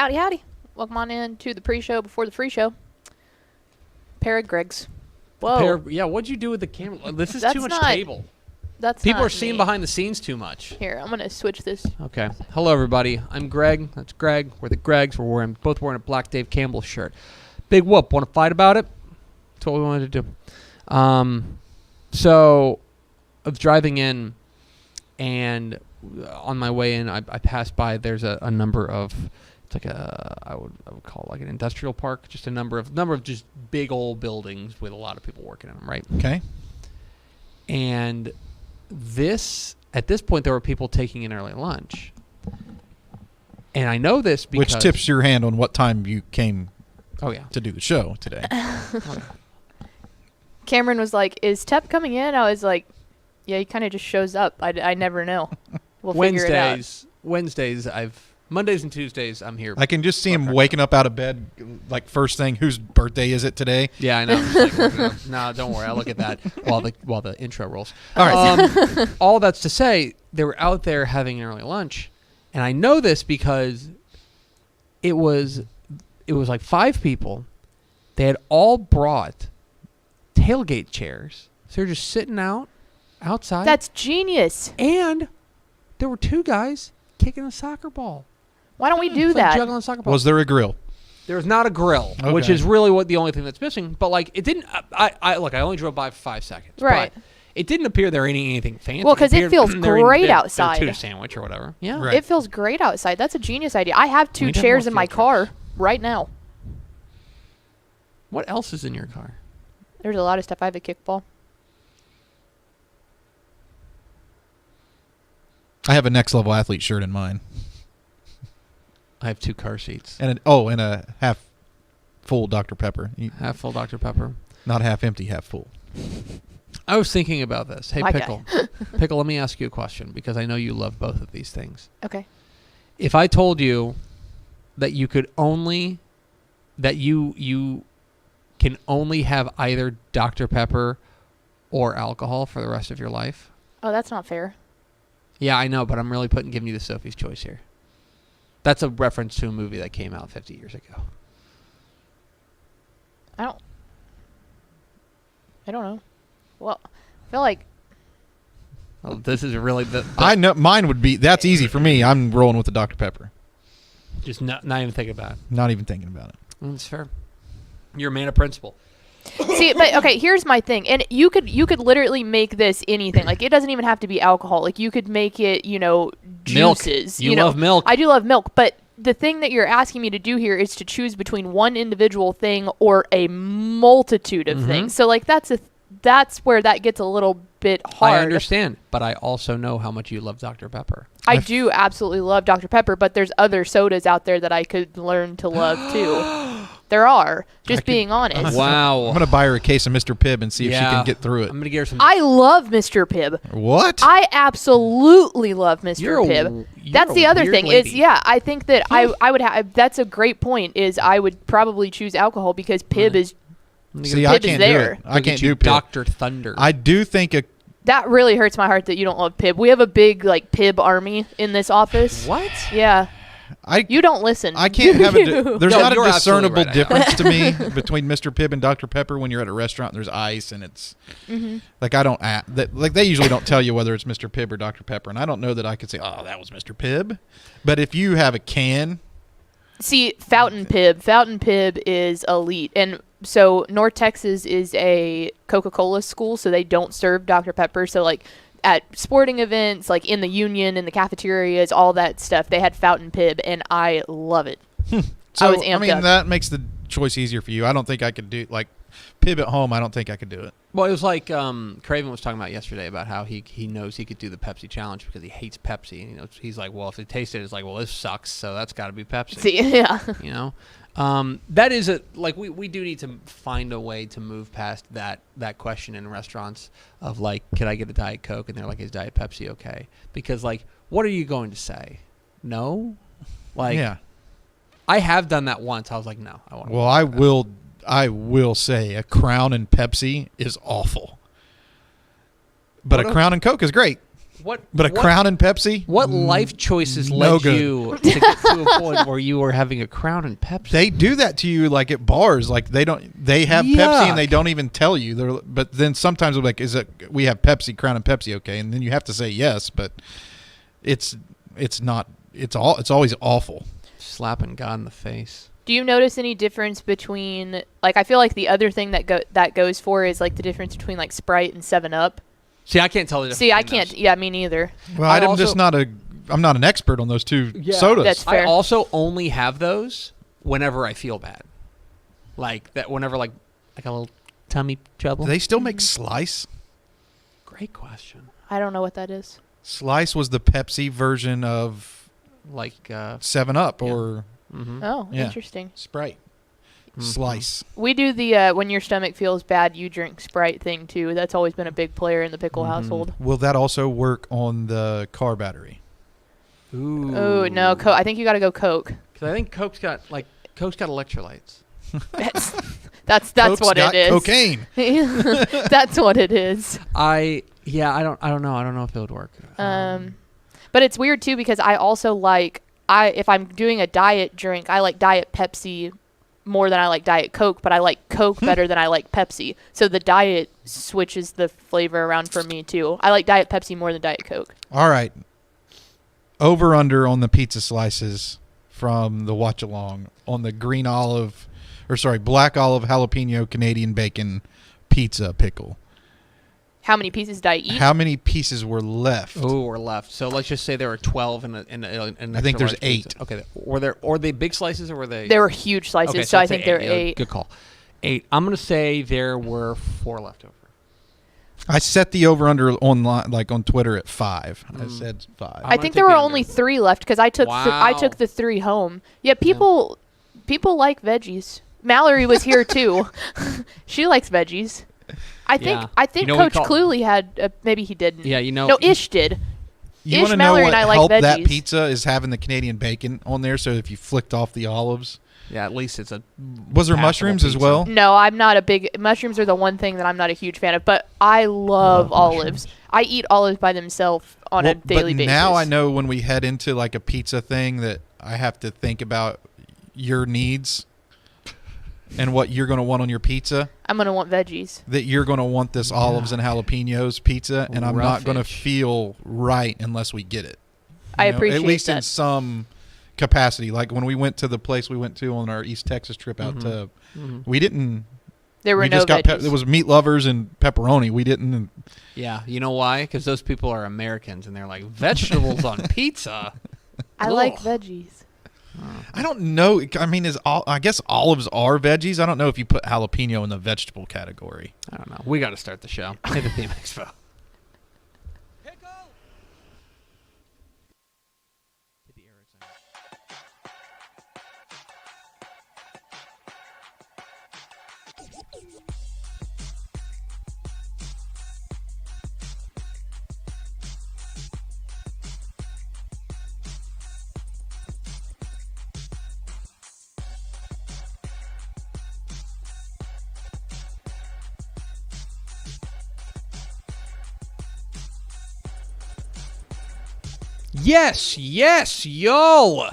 Howdy, howdy. Welcome on in to the pre-show before the free show. Pair of Greg's. Whoa. What'd you do with the camera? This is That's too much not- table. That's People not are seeing me. behind the scenes too much. Here, I'm going to switch this. Okay. Hello, everybody. I'm Greg. That's Greg. We're the Gregs. We're both wearing a black Dave Campbell shirt. Big whoop. Want to fight about it? That's what we wanted to do. So I was driving in, and on my way in, I passed by. There's a number of, it's like I would call it like an industrial park. Just a number of just big old buildings with a lot of people working in them, right? Okay. And at this point, there were people taking an early lunch. And I know this because... Which tips your hand on what time you came to do the show today. Cameron was like, is Tep coming in? I was like, yeah, he kind of just shows up. I never know. We'll figure it out. Mondays and Tuesdays, I'm here. I can just see him waking up out of bed, like first thing, whose birthday is it today? Yeah, I know. No, don't worry. I'll look at that while the intro rolls. All right. All that's to say, they were out there having an early lunch, and I know this because it was like 5 people. They had all brought tailgate chairs, so they're just sitting outside. That's genius. And there were 2 guys kicking a soccer ball. Why don't we do It's that? like juggling a soccer ball. Was there a grill? There was not a grill, which is really the only thing that's missing. But like, it didn't. I only drove by for 5 seconds. Right. But it didn't appear there anything fancy. Well, 'cause it feels great their outside. tuna sandwich or whatever. Yeah. Right. It feels great outside. That's a genius idea. I have 2 We'd have chairs more in my field car right now. What else is in your car? There's a lot of stuff. I have a kickball. I have a Next Level Athlete shirt in mine. I have 2 car seats. And a half full Dr. Pepper. Half full Dr. Pepper. Not half empty, half full. I was thinking about this. Hey, My Pickle. Pickle, let me ask you a question because I know you love both of these things. Okay. If I told you that you could only, that you can only have either Dr. Pepper or alcohol for the rest of your life. Oh, that's not fair. Yeah, I know, but I'm really giving you the Sophie's Choice here. That's a reference to a movie that came out 50 years ago. I don't know. Well, I feel like Well, this is really the I know mine would be. That's easy for me. I'm rolling with the Dr. Pepper. just not even thinking about it. Not even thinking about it. That's fair. You're a man of principle. see, but okay, here's my thing. And you could literally make this anything. Like, it doesn't even have to be alcohol. Like, you could make it, juices. You love milk. I do love milk, but the thing that you're asking me to do here is to choose between one individual thing or a multitude of things. So, like, that's where that gets a little bit hard. I understand, but I also know how much you love Dr. Pepper. I do absolutely love Dr. Pepper, but there's other sodas out there that I could learn to love too. There are. Being honest. Wow. I'm going to buy her a case of Mr. Pibb and see if she Yeah. can get through it. I'm going to give her some... I love Mr. Pibb. What? I absolutely love Mr. Pibb. That's the other thing is, I think that I would have, that's a great point, is I would probably choose alcohol because Pibb is, See, I Pibb is can't do there. it. I can't do Pibb. Dr. Thunder. I do think that really hurts my heart that you don't love Pibb. We have a big, Pibb army in this office. What? Yeah. You don't listen. I can't have You. there's No, not a you're absolutely discernible right. difference to me between Mr. Pibb and Dr. Pepper when you're at a restaurant and there's ice and it's like I don't they usually don't tell you whether it's Mr. Pibb or Dr. Pepper, and I don't know that I could say, oh, that was Mr. Pibb. But if you have a can, See, Fountain Pibb is elite. And so North Texas is a Coca-Cola school, so they don't serve Dr. Pepper. So, at sporting events, in the union, in the cafeterias, all that stuff, they had Fountain Pibb, and I love it. so I was amped up. that makes the choice easier for you. I don't think I could do Pibb at home. I don't think I could do it. Well, it was like Craven was talking about yesterday about how he knows he could do the Pepsi challenge because he hates Pepsi. And, he's like, well, if it tasted, it's like, well, this sucks, so that's got to be Pepsi. See, yeah. That is we do need to find a way to move past that question in restaurants of could I get a Diet Coke? And they're like, is Diet Pepsi okay? Because what are you going to say? No? Yeah. I have done that once. I was like, no, I want to. Well, I will say a Crown and Pepsi is awful. But a Crown and Coke is great. But a Crown and Pepsi? What life choices no led good. you to get to a point where you were having a Crown and Pepsi? They do that to you like at bars. Like they have Pepsi and they don't even tell you. But then sometimes they're like, we have Pepsi, Crown and Pepsi, okay? And then you have to say yes, but it's always awful. Slapping God in the face. Do you notice any difference between, like, I feel like the other thing that goes for is like the difference between like Sprite and 7-Up. See, I can't tell the difference. See, I can't. Those. Yeah, me neither. Well, I'm not an expert on those two sodas. That's fair. I also only have those whenever I feel bad, like that. Whenever like a little tummy trouble. Do they still make Slice? Great question. I don't know what that is. Slice was the Pepsi version of like 7-Up or Oh, interesting. Sprite. Slice. We do the when your stomach feels bad, you drink Sprite thing too. That's always been a big player in the pickle household. Will that also work on the car battery? Ooh. Oh no, I think you got to go Coke. Because I think Coke's got electrolytes. That's Coke's what got it is. Cocaine. That's what it is. I don't know. I don't know if it would work. But it's weird too because I also if I'm doing a diet drink, I like Diet Pepsi more than I like Diet Coke, but I like Coke better than I like Pepsi. So the diet switches the flavor around for me too. I like Diet Pepsi more than Diet Coke. All right. Over under on the pizza slices from the watch along on the black olive jalapeno Canadian bacon pizza pickle. How many pieces did I eat? How many pieces were left? Oh, were left. So let's just say there were 12 in I think there's 8. Pizza. Okay. Were they big slices or were they? They were huge slices, okay, so I think there were 8. Good call. 8. I'm going to say there were 4 left over. I set the over under online, like on Twitter, at 5. I said 5. I think there were only 3 left because I took the 3 home. Yeah, people like veggies. Mallory was here too. She likes veggies. I think Coach Cluley had maybe he didn't. Yeah, No, Ish did. You Ish, want to know Mallory, what and I like helped veggies. that pizza is having the Canadian bacon on there. So if you flicked off the olives, yeah, at least it's a. Was there mushrooms pizza as well? No, I'm not a big. Mushrooms are the one thing that I'm not a huge fan of, but I love olives. I eat olives by themselves on a daily basis. Now I know when we head into like a pizza thing that I have to think about your needs and what you're going to want on your pizza. I'm going to want veggies. That you're going to want this olives and jalapenos pizza, and I'm not going to feel right unless we get it. I appreciate that. At least in some capacity. Like when we went to the place we went to on our East Texas trip out to, we didn't. There were we no just got veggies. there was meat lovers and pepperoni. We didn't. Yeah, you know why? Because those people are Americans, and they're like, vegetables on pizza? I like veggies. I don't know. I mean, I guess olives are veggies. I don't know if you put jalapeno in the vegetable category. I don't know. We got to start the show. Hit the theme expo. Yes, yo!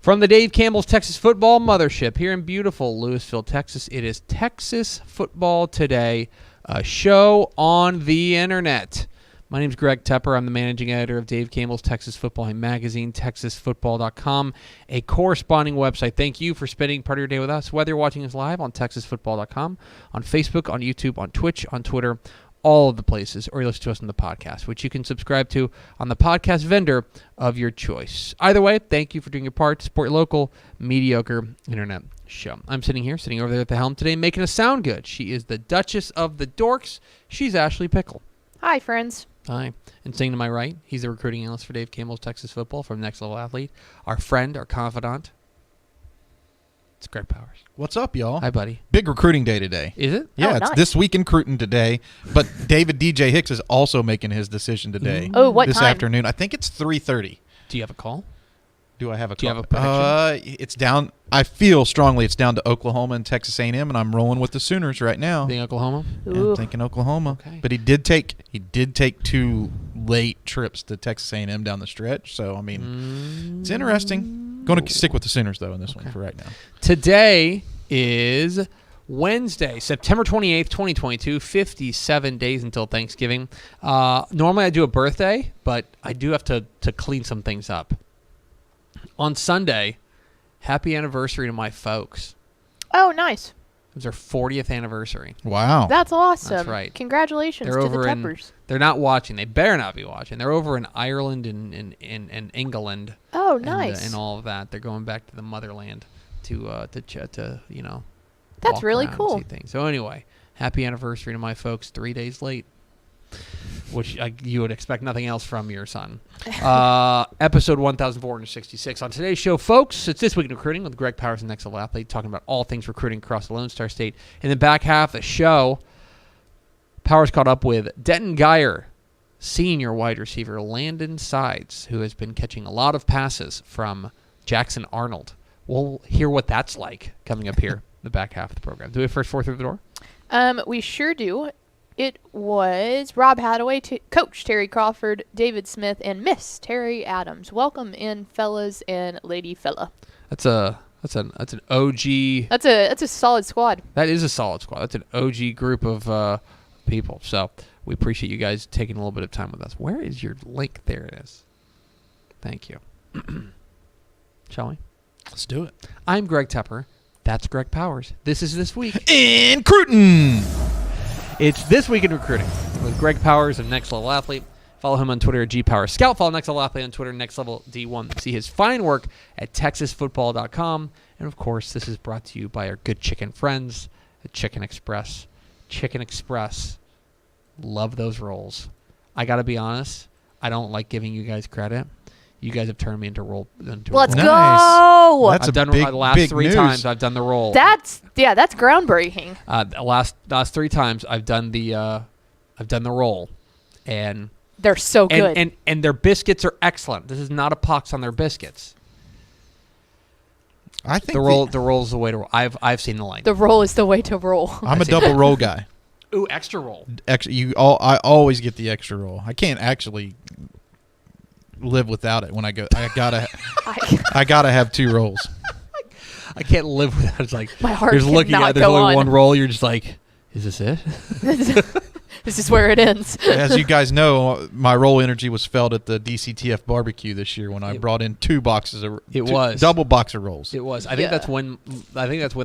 From the Dave Campbell's Texas Football Mothership here in beautiful Lewisville, Texas, it is Texas Football Today, a show on the internet. My name is Greg Tepper. I'm the managing editor of Dave Campbell's Texas Football magazine, texasfootball.com, a corresponding website. Thank you for spending part of your day with us, whether you're watching us live on texasfootball.com, on Facebook, on YouTube, on Twitch, on Twitter, all of the places, or you listen to us on the podcast, which you can subscribe to on the podcast vendor of your choice. Either way, thank you for doing your part to support your local mediocre internet show. I'm sitting over there at the helm today, making us sound good. She is the Duchess of the Dorks. She's Ashley Pickle. Hi, friends. Hi. And sitting to my right, he's the recruiting analyst for Dave Campbell's Texas Football from Next Level Athlete, our friend, our confidant. It's Greg Powers. What's up, y'all? Hi, buddy. Big recruiting day today. Is it? Yeah, Oh, it's nice. this week in Crootin today. But David DJ Hicks is also making his decision today. Oh, what this time? afternoon. I think it's 3:30. Do you have a call? Do I have a? Do you have a prediction? It's down. I feel strongly it's down to Oklahoma and Texas A&M, and I'm rolling with the Sooners right now. Think Oklahoma? Yeah, I'm thinking Oklahoma. Okay. But he did take 2 late trips to Texas A&M down the stretch. So I mean, it's interesting. Going to stick with the Sooners though in this one for right now. Today is Wednesday, September 28th, 2022, 57 days until Thanksgiving. Normally I do a birthday, but I do have to clean some things up. On Sunday, happy anniversary to my folks. Oh, nice. It was their 40th anniversary. Wow. That's awesome. That's right. Congratulations They're to the over Peppers. they're not watching. They better not be watching. They're over in Ireland and England. Oh, and, nice. And all of that. They're going back to the motherland to That's walk really around and cool. see things. So anyway, happy anniversary to my folks. 3 days late, which you would expect nothing else from your son. Episode 1466 on today's show, folks. It's This Week in Recruiting with Greg Powers and Next Level Athlete, talking about all things recruiting across the Lone Star State. In the back half of the show, Powers caught up with Denton Geyer, senior wide receiver Landon Sides, who has been catching a lot of passes from Jackson Arnold. We'll hear what that's like coming up here in the back half of the program. Do we have first 4 through the door? We sure do. It was Rob Hadaway, Coach Terry Crawford, David Smith, and Miss Terry Adams. Welcome in, fellas and lady fella. That's an OG. That's a solid squad. That is a solid squad. That's an OG group of people. So we appreciate you guys taking a little bit of time with us. Where is your link? There it is. Thank you. Shall we? Let's do it. I'm Greg Tepper. That's Greg Powers. This is This Week in Crootin. It's This Week in Recruiting with Greg Powers of Next Level Athlete. Follow him on Twitter at GPowersScout. Follow Next Level Athlete on Twitter, Next Level D1. See his fine work at TexasFootball.com. And, of course, this is brought to you by our good chicken friends at Chicken Express. Chicken Express. Love those rolls. I got to be honest, I don't like giving you guys credit. You guys have turned me into roll. Let's Nice. go. That's I've done big, the last big 3 news. times I've done the roll. That's groundbreaking. The last 3 times I've done the roll, and They're so good. and their biscuits are excellent. This is not a pox on their biscuits. I think The roll is the way to roll. I've seen the line. The roll is the way to roll. I'm a double roll guy. Ooh, extra roll. I always get the extra roll. I can't actually live without it when I go. I gotta have 2 rolls. I can't live without it. It's like My heart you're looking cannot at there's go only on. one roll. You're just like, is this it? This is where it ends. As you guys know, my roll energy was felt at the DCTF barbecue this year when I brought in 2 boxes of double box of rolls. It was. I think Yeah. that's when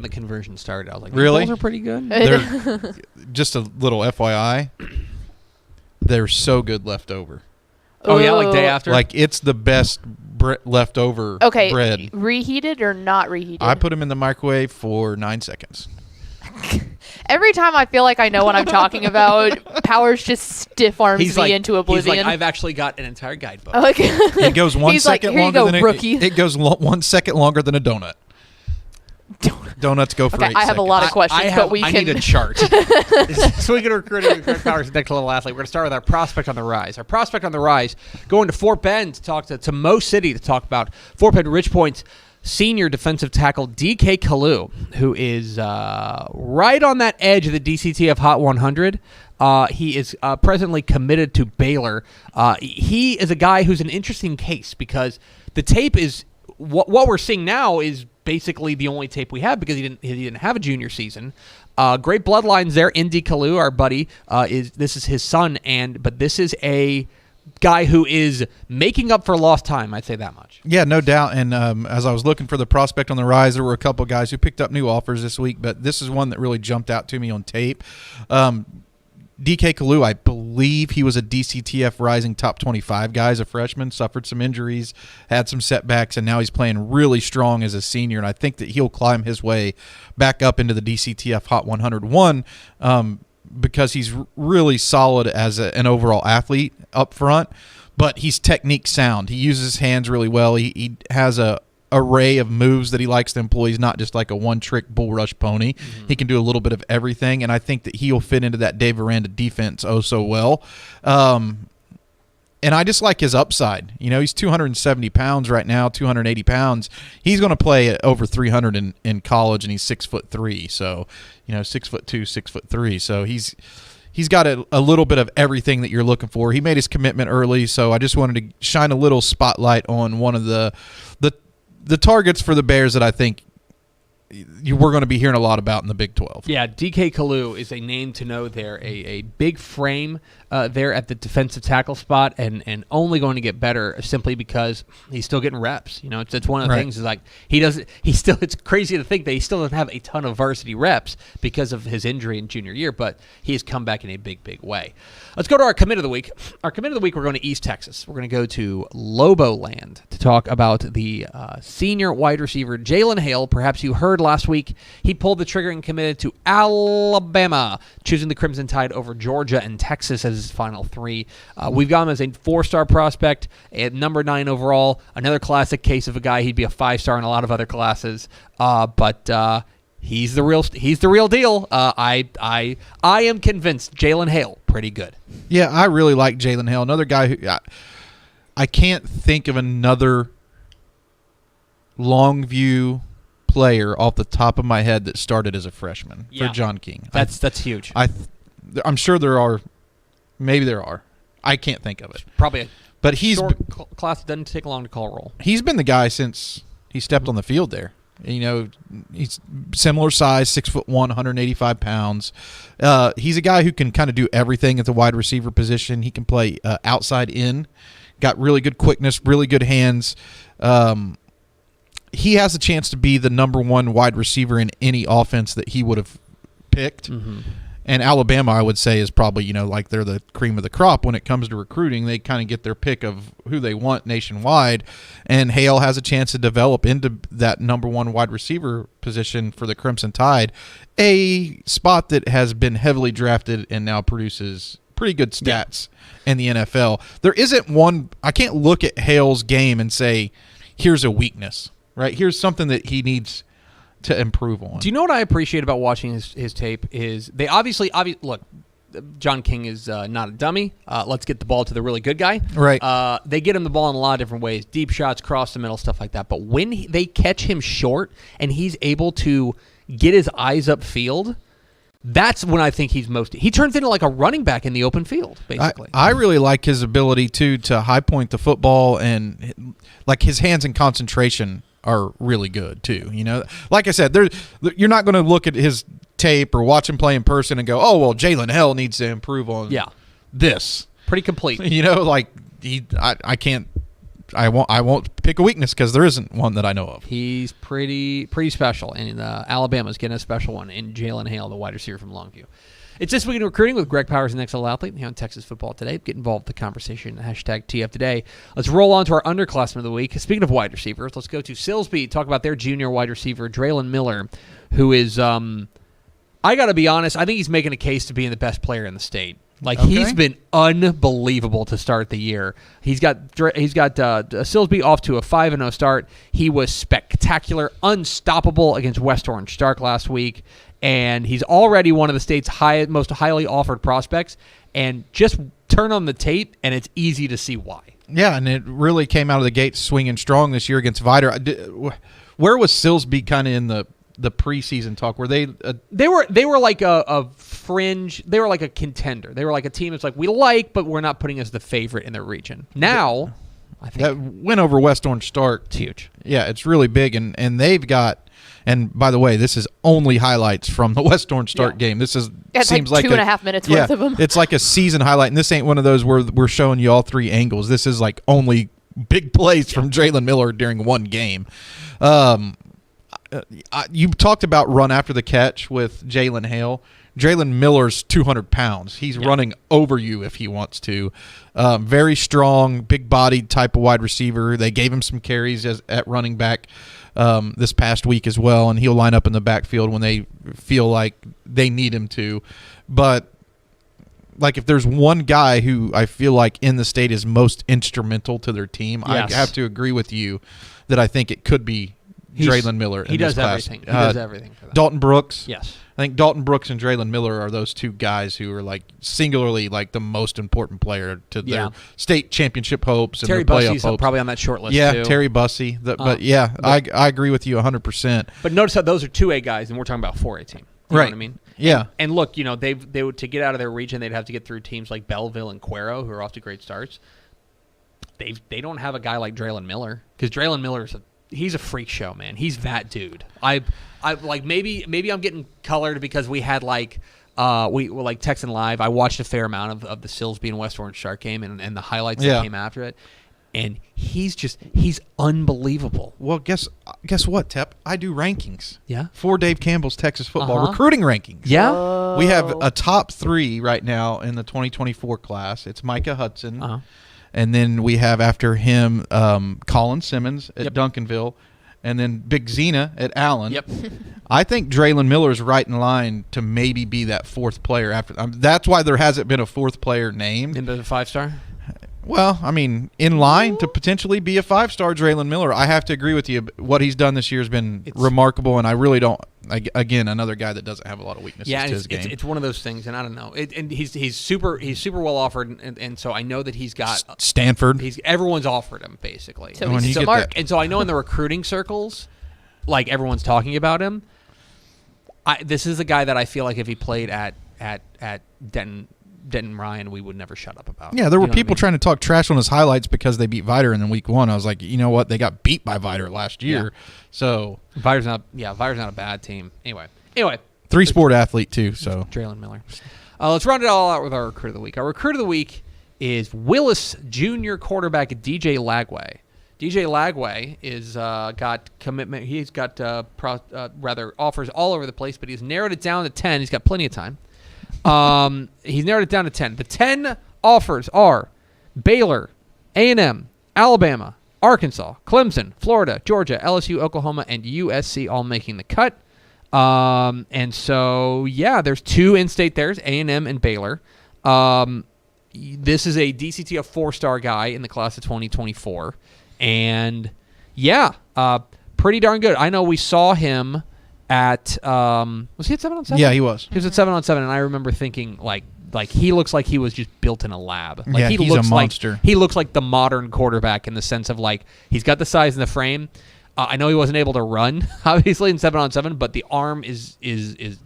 the conversion started. I was like, Really? These rolls are pretty good. They're just a little FYI. They're so good left over. Oh yeah, like day after. Like it's the best leftover Okay, bread. reheated or not reheated? I put them in the microwave for 9 seconds. Every time I feel like I know what I'm talking about, Powers just stiff arms me into oblivion. He's like, I've actually got an entire guidebook. It goes 1 He's like, second "Here you longer go, than rookie." it goes 1 second longer than a donut. Donuts go for 8 Okay, I have seconds. a lot of questions, but we I can. need a chart. So we can recruit Greg Powers, Next Level Athlete. We're going to start with our prospect on the rise. Our prospect on the rise, going to Fort Bend to talk to Mo City to talk about Fort Bend Ridge Point's senior defensive tackle DK Kalo, who is right on that edge of the DCTF Hot 100. He is presently committed to Baylor. He is a guy who's an interesting case because the tape is what we're seeing now is basically the only tape we have because he didn't have a junior season. Great bloodlines there. Indy Kalu, our buddy, this is his son, but this is a guy who is making up for lost time. I'd say that much. Yeah, no doubt. And as I was looking for the prospect on the rise, there were a couple of guys who picked up new offers this week, but this is one that really jumped out to me on tape. DK Kalu, I believe he was a DCTF Rising Top 25 guy as a freshman, suffered some injuries, had some setbacks, and now he's playing really strong as a senior, and I think that he'll climb his way back up into the DCTF Hot 101 because he's really solid as an overall athlete up front, but he's technique sound. He uses his hands really well. He has a array of moves that he likes to employ. He's not just like a one-trick bull rush pony. Mm-hmm. He can do a little bit of everything, and I think that he'll fit into that Dave Aranda defense so well. And I just like his upside. He's 270 pounds right now, 280 pounds. He's going to play at over 300 in college, and he's 6'3". So, 6'2", 6'3". So he's got a little bit of everything that you're looking for. He made his commitment early, so I just wanted to shine a little spotlight on one of the targets for the Bears that I think we're going to be hearing a lot about in the Big 12. Yeah, DK Kalo is a name to know there. A big frame there at the defensive tackle spot, and only going to get better simply because he's still getting reps. It's one of the things is like it's crazy to think that he still doesn't have a ton of varsity reps because of his injury in junior year, but he has come back in a big, big way. Let's go to our commit of the week. Our commit of the week, we're going to East Texas. We're going to go to Lobo Land to talk about the senior wide receiver, Jalen Hale. Perhaps you heard last week he pulled the trigger and committed to Alabama, choosing the Crimson Tide over Georgia and Texas as his final three. We've got him as a 4-star prospect at number 9 overall. Another classic case of a guy he'd be a 5-star in a lot of other classes, but he's the real deal. I am convinced Jalen Hale pretty good. Yeah, I really like Jalen Hale. Another guy who I can't think of another Longview player off the top of my head that started as a freshman for John King. That's huge. I'm sure there are. Maybe there are. I can't think of it. Probably. But he's class doesn't take long to call roll. He's been the guy since he stepped on the field there. He's similar size, 6'1", 185 pounds. He's a guy who can kind of do everything at the wide receiver position. He can play outside in. Got really good quickness, really good hands. He has a chance to be the number 1 wide receiver in any offense that he would have picked. Mm-hmm. And Alabama, I would say, is probably, like they're the cream of the crop when it comes to recruiting. They kind of get their pick of who they want nationwide. And Hale has a chance to develop into that number 1 wide receiver position for the Crimson Tide, a spot that has been heavily drafted and now produces pretty good stats in the NFL. There isn't one – I can't look at Hale's game and say, here's a weakness, right? Here's something that he needs – to improve on. Do you know what I appreciate about watching his tape is they obviously look, John King is not a dummy. Let's get the ball to the really good guy. Right. They get him the ball in a lot of different ways, deep shots, cross the middle, stuff like that. But when they catch him short and he's able to get his eyes upfield, that's when I think he turns into like a running back in the open field, basically. I really like his ability to high point the football, and like his hands and concentration are really good too. Like I said, you're not going to look at his tape or watch him play in person and go, oh well, Jalen Hale needs to improve on this. Pretty complete. I won't pick a weakness because there isn't one that I know of. He's pretty special, and Alabama's getting a special one in Jalen Hale, the wide receiver from Longview. It's This Week in Recruiting with Greg Powers and XL Athlete here on Texas Football Today. Get involved in the conversation, #TF Today. Let's roll on to our underclassmen of the week. Speaking of wide receivers, let's go to Silsbee, talk about their junior wide receiver, Draylen Miller, who is, I got to be honest, I think he's making a case to being the best player in the state. He's been unbelievable to start the year. He's got Silsbee off to a 5-0 start. He was spectacular, unstoppable against West Orange Stark last week, and he's already one of the state's most highly offered prospects. And just turn on the tape, and it's easy to see why. Yeah, and it really came out of the gate swinging strong this year against Vider. Where was Silsbee kind of in the preseason talk? Were they were like a fringe. They were like a contender. They were like a team that's like, we like, but we're not putting as the favorite in their region. Now, I think that win over West Orange Stark, it's huge. Yeah, it's really big, and they've got. And by the way, this is only highlights from the West Orange Stark game. This seems like 2.5 minutes worth of them. It's like a season highlight, and this ain't one of those where we're showing you all 3 angles. This is like only big plays from Draylen Miller during one game. You talked about run after the catch with Jalen Hale. Draylen Miller's 200 pounds. He's running over you if he wants to. Very strong, big-bodied type of wide receiver. They gave him some carries at running back this past week as well, and he'll line up in the backfield when they feel like they need him to. But if there's one guy who I feel like in the state is most instrumental to their team, I have to agree with you that I think it could be Draylen Miller in He this does class. everything. He does everything for them. Dalton Brooks. Yes. I think Dalton Brooks and Draylen Miller are those two guys who are like singularly like the most important player to their state championship hopes and Terry their playoff Bussey's hopes. Probably on that short list Yeah, too. Terry Bussey. But yeah, I agree with you 100%. But notice how those are 2A guys, and we're talking about 4A team. You know what I mean? Yeah. And look, they would, to get out of their region, they'd have to get through teams like Belleville and Cuero, who are off to great starts. They don't have a guy like Draylen Miller, because Draylen Miller he's a freak show, man. He's that dude. I like maybe I'm getting colored because we had we were like texting live. I watched a fair amount of the Silsbee and West Orange Shark game and the highlights that came after it. And he's unbelievable. Well, guess what, Tep? I do rankings. Yeah. For Dave Campbell's Texas football recruiting rankings. Yeah. We have a top 3 right now in the 2024 class. It's Micah Hudson. And then we have after him Colin Simmons at Duncanville, and then Big Zena at Allen. Yep. I think Draylen Miller is right in line to maybe be that 4th player after. That's why there hasn't been a 4th player named. Into the 5-star? Well, I mean, in line to potentially be a 5-star Draylen Miller. I have to agree with you. What he's done this year has been remarkable, and I really don't. Again, another guy that doesn't have a lot of weaknesses to his game. It's one of those things, and I don't know. And he's super well offered, and so I know that he's got Stanford. Everyone's offered him basically. So he's smart. And so I know in the recruiting circles, like everyone's talking about him. This is a guy that I feel like if he played at Denton Ryan, we would never shut up about. Yeah, there were people trying to talk trash on his highlights because they beat Vider in week 1. I was like, you know what? They got beat by Vider last year. Yeah. So Vider's not a bad team. Anyway. 3-sport athlete too. So Draylen Miller. Let's round it all out with our recruit of the week. Our recruit of the week is Willis Junior quarterback DJ Lagway. DJ Lagway is got commitment. He's got offers all over the place, but he's narrowed it down to 10. He's got plenty of time. He's narrowed it down to 10. The 10 offers are Baylor, A&M, Alabama, Arkansas, Clemson, Florida, Georgia, LSU, Oklahoma, and USC all making the cut. And so, there's 2 in-state there's A&M and Baylor. This is a DCTF 4-star guy in the class of 2024. And, pretty darn good. I know we saw him at was he at 7-on-7? Yeah, he was. He was at 7-on-7, and I remember thinking like he looks like he was just built in a lab. Like he's a monster. He looks like the modern quarterback in the sense of like he's got the size and the frame. I know he wasn't able to run obviously in 7-on-7, but the arm is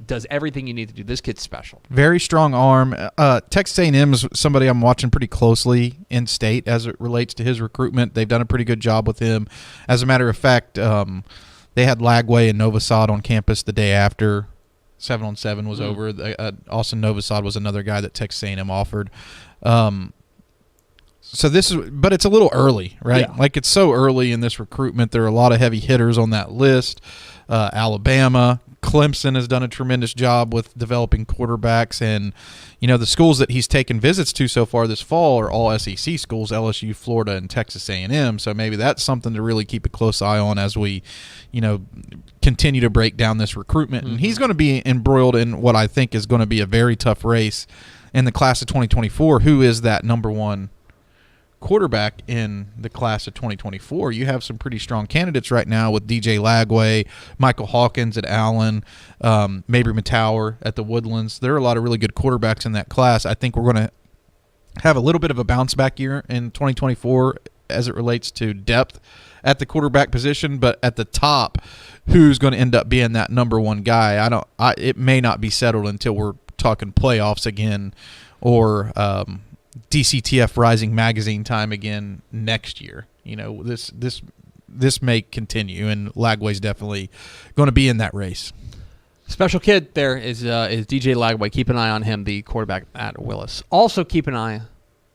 does everything you need to do. This kid's special. Very strong arm. Texas A&M is somebody I'm watching pretty closely in state as it relates to his recruitment. They've done a pretty good job with him. As a matter of fact, they had Lagway and Novosad on campus the day after 7-on-7 was over. Austin Novosad was another guy that Texas A&M offered. So but it's a little early, right? Yeah. Like it's so early in this recruitment. There are a lot of heavy hitters on that list. Alabama, Clemson has done a tremendous job with developing quarterbacks, and the schools that he's taken visits to so far this fall are all SEC schools: LSU, Florida, and Texas A&M. So maybe that's something to really keep a close eye on as we, continue to break down this recruitment. And he's going to be embroiled in what I think is going to be a very tough race in the class of 2024. Who is that number 1 quarterback in the class of 2024? You have some pretty strong candidates right now with DJ Lagway, Michael Hawkins at Allen, Mabry Matower at the Woodlands. There are a lot of really good quarterbacks in that class. I think we're going to have a little bit of a bounce back year in 2024 as it relates to depth at the quarterback position, but at the top, who's going to end up being that number 1 guy? It may not be settled until we're talking playoffs again or DCTF Rising Magazine time again next year. This may continue, and Lagway's definitely going to be in that race. Special kid there is DJ Lagway. Keep an eye on him, the quarterback at Willis. Also keep an eye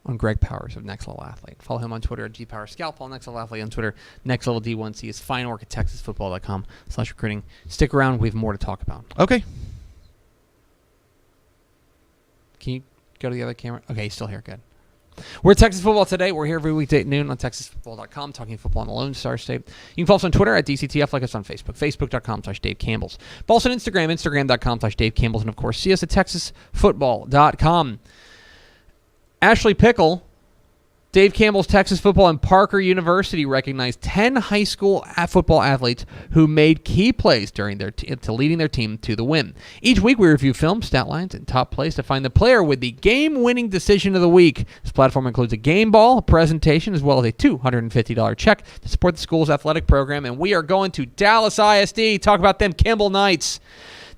on Greg Powers of Next Level Athlete. Follow him on Twitter at GPowersScalpel, Next Level Athlete on Twitter, Next Level D1. See his fine work at TexasFootball.com/recruiting. Stick around. We have more to talk about. Okay. Can you go to the other camera? Okay, he's still here. Good. We're at Texas Football Today. We're here every weekday at noon on TexasFootball.com, talking football in the Lone Star State. You can follow us on Twitter at DCTF, like us on Facebook, Facebook.com/Dave Campbells. Follow us on Instagram, Instagram.com/Dave Campbells, and of course, see us at TexasFootball.com. Ashley Pickle Dave Campbell's Texas Football and Parker University recognized 10 high school football athletes who made key plays during to leading their team to the win. Each week we review film, stat lines, and top plays to find the player with the game-winning decision of the week. This platform includes a game ball, a presentation, as well as a $250 check to support the school's athletic program. And we are going to Dallas ISD. Talk about them Kimball Knights.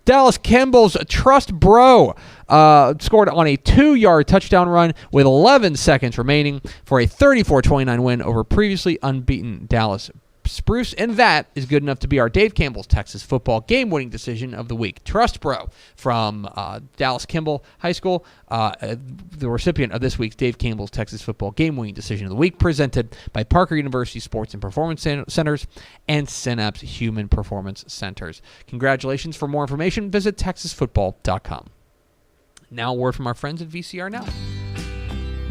Dallas Campbell's Trust Bro scored on a 2-yard touchdown run with 11 seconds remaining for a 34-29 win over previously unbeaten Dallas Spruce, and that is good enough to be our Dave Campbell's Texas Football game-winning decision of the week. Trust Bro from Dallas Kimball High School, the recipient of this week's Dave Campbell's Texas Football game-winning decision of the week, presented by Parker University Sports and Performance Centers and Synapse Human Performance Centers. Congratulations. For more information, visit texasfootball.com. Now a word from our friends at VCR Now.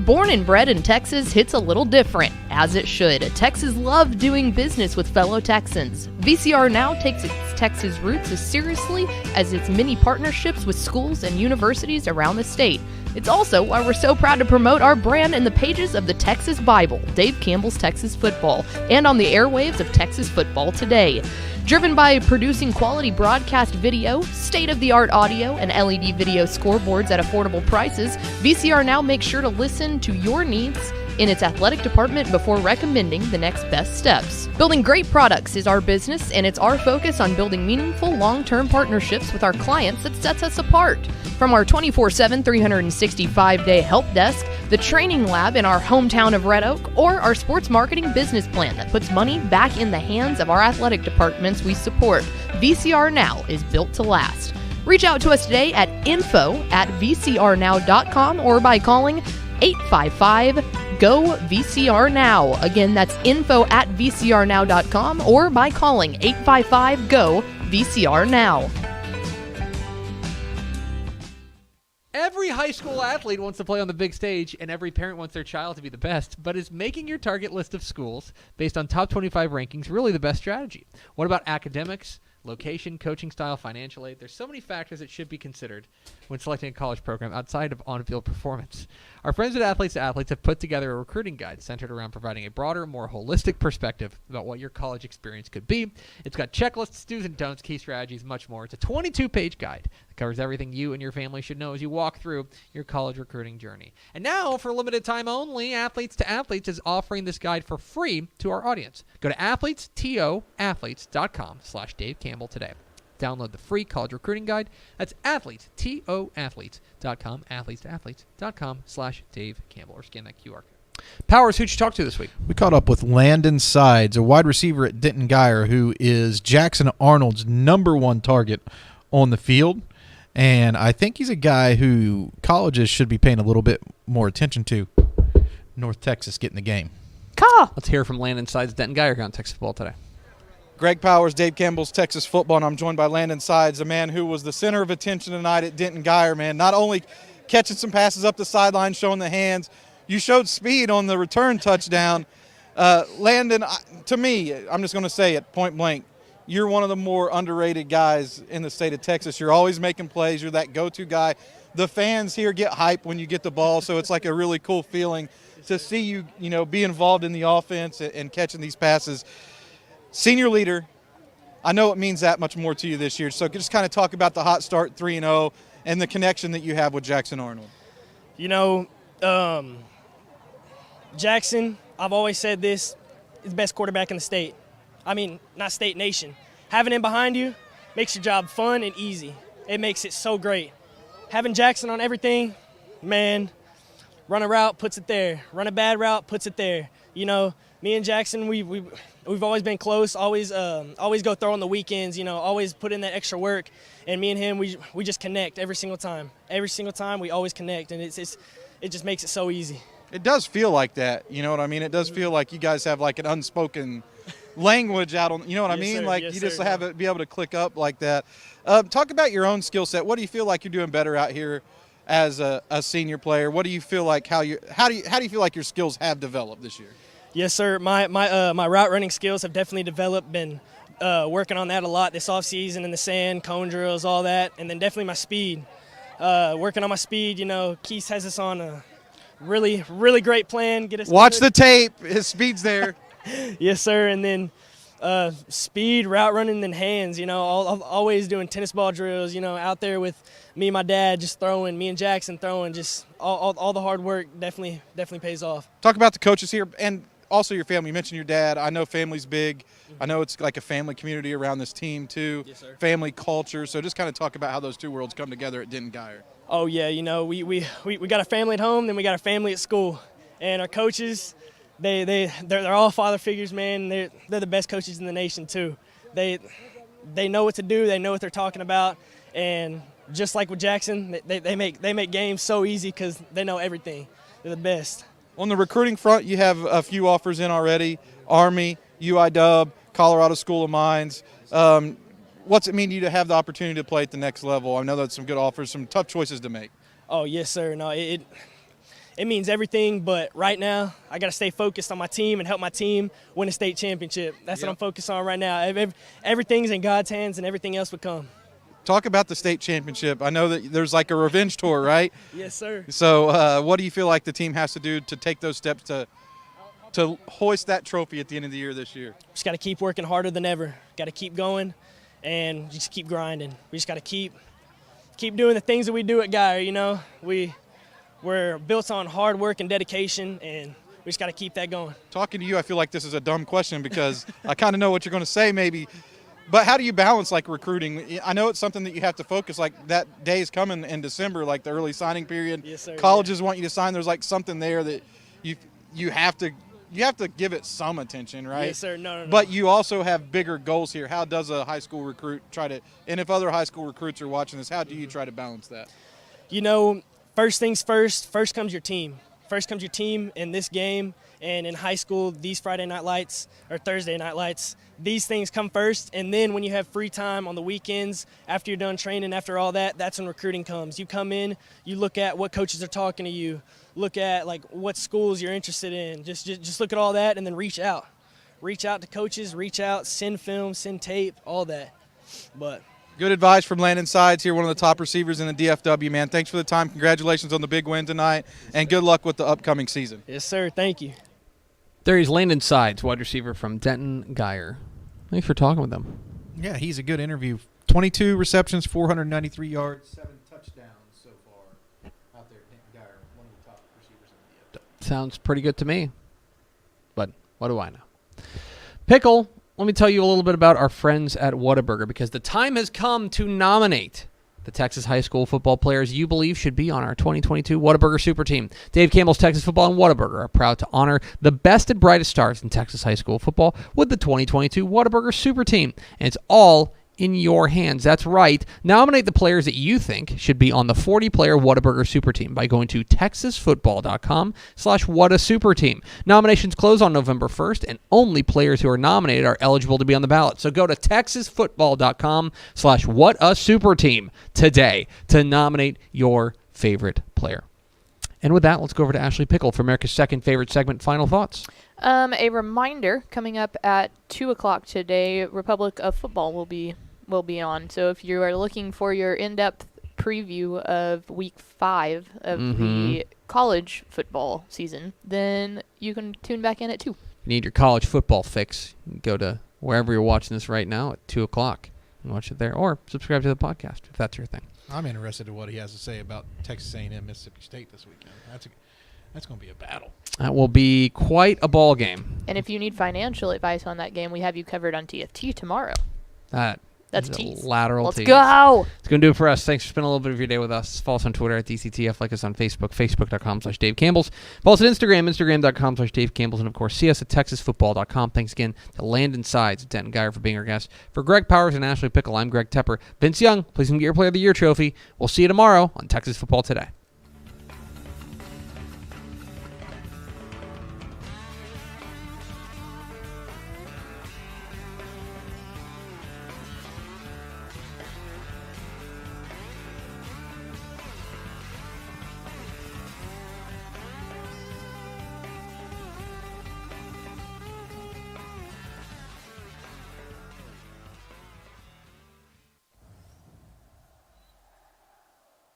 Born and bred in Texas hits a little different, as it should. Texans love doing business with fellow Texans. VCR Now takes its Texas roots as seriously as its many partnerships with schools and universities around the state. It's also why we're so proud to promote our brand in the pages of the Texas Bible, Dave Campbell's Texas Football, and on the airwaves of Texas Football Today. Driven by producing quality broadcast video, state-of-the-art audio, and LED video scoreboards at affordable prices, VCR Now makes sure to listen to your needs in its athletic department before recommending the next best steps. Building great products is our business, and it's our focus on building meaningful, long-term partnerships with our clients that sets us apart. From our 24/7, 365-day help desk, the training lab in our hometown of Red Oak, or our sports marketing business plan that puts money back in the hands of our athletic departments we support, VCR Now is built to last. Reach out to us today at info@vcrnow.com or by calling 855-GO-VCR-NOW. Again, that's info@vcrnow.com or by calling 855-GO-VCR-NOW. Every high school athlete wants to play on the big stage, and every parent wants their child to be the best. But is making your target list of schools based on top 25 rankings really the best strategy? What about academics, location, coaching style, financial aid? There's so many factors that should be considered when selecting a college program outside of on-field performance. Our friends at Athletes to Athletes have put together a recruiting guide centered around providing a broader, more holistic perspective about what your college experience could be. It's got checklists, do's and don'ts, key strategies, much more. It's a 22-page guide that covers everything you and your family should know as you walk through your college recruiting journey. And now, for a limited time only, Athletes to Athletes is offering this guide for free to our audience. Go to athletes.com/Dave Campbell today. Download the free college recruiting guide. That's athletes.com, athletes.athletes.com/Dave Campbell, or scan that QR code. Powers, who'd you talk to this week? We caught up with Landon Sides, a wide receiver at Denton Geyer, who is Jackson Arnold's #1 target on the field. And I think he's a guy who colleges should be paying a little bit more attention to. North Texas getting the game. Let's hear from Landon Sides, Denton Geyer on Texas Football Today. Greg Powers, Dave Campbell's Texas Football, and I'm joined by Landon Sides, a man who was the center of attention tonight at Denton Geyer, man. Not only catching some passes up the sideline, showing the hands, you showed speed on the return touchdown. Landon, to me, I'm just going to say it point blank, you're one of the more underrated guys in the state of Texas. You're always making plays. You're that go-to guy. The fans here get hyped when you get the ball, so it's like a really cool feeling to see you, be involved in the offense and catching these passes. Senior leader, I know it means that much more to you this year. So just kind of talk about the hot start, 3-0, and the connection that you have with Jackson Arnold. Jackson, I've always said this, is the best quarterback in the state. I mean, not state, nation. Having him behind you makes your job fun and easy. It makes it so great. Having Jackson on everything, man, run a route, puts it there. Run a bad route, puts it there. Me and Jackson, we've always been close. Always go throw on the weekends. Always put in that extra work. And me and him, we just connect every single time. Every single time we always connect, and it just makes it so easy. It does feel like that. You know what I mean? It does feel like you guys have like an unspoken language out on. You know what I mean? Sir. Like yes, you just sir, have it be able to click up like that. Talk about your own skill set. What do you feel like you're doing better out here as a senior player? What do you feel like? How do you feel like your skills have developed this year? Yes, sir. My route running skills have definitely developed. Been working on that a lot this offseason in the sand, cone drills, all that, and then definitely my speed. Working on my speed. Keith has us on really, really great plan. Get us Watch the started. tape. His speed's there. Yes, sir. And then speed, route running, and hands. Always doing tennis ball drills. Out there with me and my dad just throwing, me and Jackson throwing. Just all the hard work definitely pays off. Talk about the coaches here and also your family. You mentioned your dad. I know family's big. I know it's like a family community around this team too. Yes, sir. Family culture. So just kind of talk about how those two worlds come together at Denton Geyer. Oh yeah, we got a family at home, then we got a family at school, and our coaches, they're all father figures, man. They're the best coaches in the nation too. They know what to do. They know what they're talking about, and just like with Jackson, they make games so easy because they know everything. They're the best. On the recruiting front, you have a few offers in already: Army, UIW, Colorado School of Mines. What's it mean to you to have the opportunity to play at the next level? I know that's some good offers, some tough choices to make. Oh yes, sir. No, it means everything. But right now, I got to stay focused on my team and help my team win a state championship. That's what I'm focused on right now. Everything's in God's hands, and everything else will come. Talk about the state championship. I know that there's like a revenge tour, right? Yes, sir. So what do you feel like the team has to do to take those steps to hoist that trophy at the end of the year this year? Just got to keep working harder than ever. Got to keep going, and just keep grinding. We just got to keep doing the things that we do at Geyer. We're built on hard work and dedication, and we just got to keep that going. Talking to you, I feel like this is a dumb question because I kind of know what you're going to say maybe. But how do you balance like recruiting? I know it's something that you have to focus. Like that day is coming in December, like the early signing period. Yes, sir. Colleges want you to sign. There's like something there that you have to give it some attention, right? Yes, sir. No. But you also have bigger goals here. How does a high school recruit try to? And if other high school recruits are watching this, how do you try to balance that? First things first. First comes your team. First comes your team in this game. And in high school, these Friday night lights or Thursday night lights, these things come first. And then when you have free time on the weekends, after you're done training, after all that, that's when recruiting comes. You come in, you look at what coaches are talking to you, look at like what schools you're interested in. Just look at all that and then reach out. Reach out to coaches, reach out, send film, send tape, all that. But good advice from Landon Sides here, one of the top receivers in the DFW, man. Thanks for the time. Congratulations on the big win tonight, and good luck with the upcoming season. yes, sir. Thank you. There he's Landon Sides, wide receiver from Denton Geyer. Thanks for talking with them. Yeah, he's a good interview. 22 receptions, 493 yards, 7 touchdowns so far out there at Denton Geyer, one of the top receivers in the DFW. Sounds pretty good to me. But what do I know? Pickle, let me tell you a little bit about our friends at Whataburger, because the time has come to nominate the Texas high school football players you believe should be on our 2022 Whataburger Super Team. Dave Campbell's Texas Football and Whataburger are proud to honor the best and brightest stars in Texas high school football with the 2022 Whataburger Super Team. And it's all in your hands. That's right. Nominate the players that you think should be on the 40-player Whataburger Super Team by going to texasfootball.com/whatasuperteam. Nominations close on November 1st, and only players who are nominated are eligible to be on the ballot. So go to texasfootball.com/whatasuperteam today to nominate your favorite player. And with that, let's go over to Ashley Pickle for America's second favorite segment, Final Thoughts. A reminder, coming up at 2 o'clock today, Republic of Football will be on. So if you are looking for your in-depth preview of Week 5 of the college football season, then you can tune back in at 2. If you need your college football fix, go to wherever you're watching this right now at 2 o'clock and watch it there, or subscribe to the podcast if that's your thing. I'm interested in what he has to say about Texas A&M Mississippi State this weekend. That's going to be a battle. That will be quite a ball game. And if you need financial advice on that game, we have you covered on TFT tomorrow. That's That's a tease. lateral Let's tease. go. It's going to do it for us. Thanks for spending a little bit of your day with us. Follow us on Twitter at DCTF. Like us on Facebook, facebook.com/Dave Campbells. Follow us on Instagram, instagram.com/Dave Campbells. And, of course, see us at texasfootball.com. Thanks again to Landon Sides at Denton Geyer for being our guest. For Greg Powers and Ashley Pickle, I'm Greg Tepper. Vince Young, please get your Player of the Year trophy. We'll see you tomorrow on Texas Football Today.